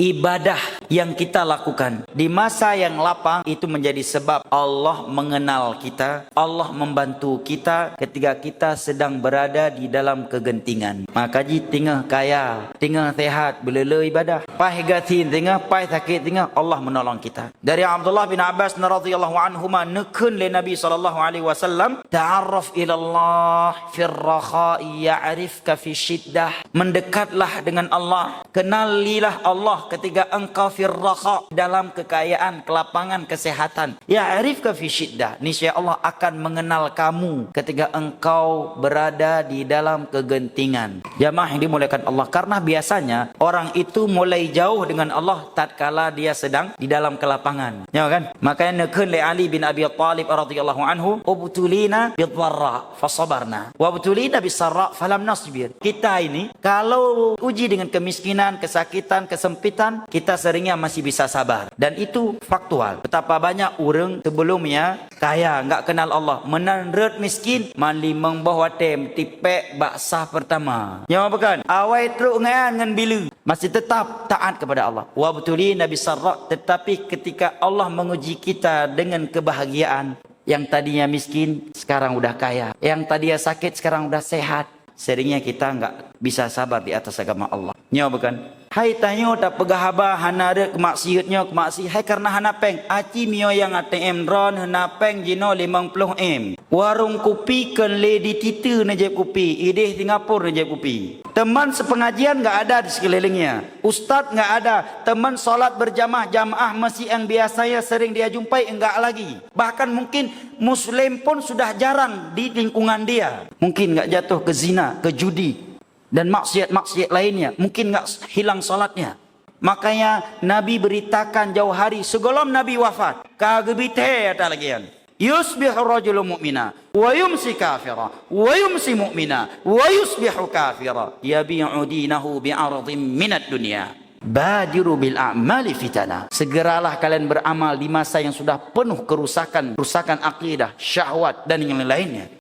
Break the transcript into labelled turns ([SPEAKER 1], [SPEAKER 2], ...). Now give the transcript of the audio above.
[SPEAKER 1] ibadah yang kita lakukan di masa yang lapang itu menjadi sebab Allah mengenal kita, Allah membantu kita ketika kita sedang berada di dalam kegentingan. Maka ji tengah kaya, tengah sehat, bila ibadah, pai gatin tengah, pai sakit tengah, Allah menolong kita. Dari Abdullah bin Abbas radhiyallahu anhuma nekun le Nabi sallallahu alaihi wasallam, ta'arraf ila Allah fir rakha'i ya'rifka fi syiddah. Mendekatlah dengan Allah, kenalilah Allah ketika engkau fir rakha, dalam kekayaan, kelapangan, kesehatan. Ya'rifka fi syiddah, niscaya Allah akan mengenal kamu ketika engkau berada di dalam kegentingan. Jamaah yang dimuliakan Allah, karena biasanya orang itu mulai jauh dengan Allah tatkala dia sedang di dalam kelapangan. Ya kan? Makanya nekun li Ali bin Abi Thalib radhiyallahu anhu, ubtulina bidharra fasabarna wa ubtulina bisarra falam nasbir. Kita ini kalau uji dengan kemiskinan, kesakitan, kesempitan, kita seringnya masih bisa sabar. Dan itu faktual. Betapa banyak orang sebelumnya kaya, enggak kenal Allah, menanrut miskin, mali mengbah watem tipek baksah pertama. Ya bukan? Awai teruk ngan bilu, masih tetap taat kepada Allah. Wa ubtulina bisarra, tetapi ketika Allah menguji kita dengan kebahagiaan, yang tadinya miskin sekarang udah kaya, yang tadinya sakit sekarang udah sehat, seringnya kita enggak bisa sabar di atas agama Allah. Ya bukan? Hai tanyo tak pegahaba hanare kemaksiatnya kemaksi hai karena hana peng aci mio yang ATM dron hana peng jino 50M. Warung kopi kan le di titu na jeb kopi, ideh Singapura na jeb kopi. Teman sepengajian enggak ada di sekelilingnya. Ustaz enggak ada, teman solat berjamaah masih yang biasanya sering dia jumpai enggak lagi. Bahkan mungkin muslim pun sudah jarang di lingkungan dia. Mungkin enggak jatuh ke zina, ke judi dan maksiat-maksiat lainnya, mungkin enggak hilang salatnya. Makanya Nabi beritakan jauh hari sebelum Nabi wafat, kagebite ada lagian. Yusbihu rajulu mu'mina wa yumsi kafira wa yumsi mu'mina wa yusbihu kafira yabi'u dinahu bi'ardin minad dunya. Badiru bil a'mali fitana. Segeralah kalian beramal di masa yang sudah penuh kerusakan akidah, syahwat dan yang lainnya.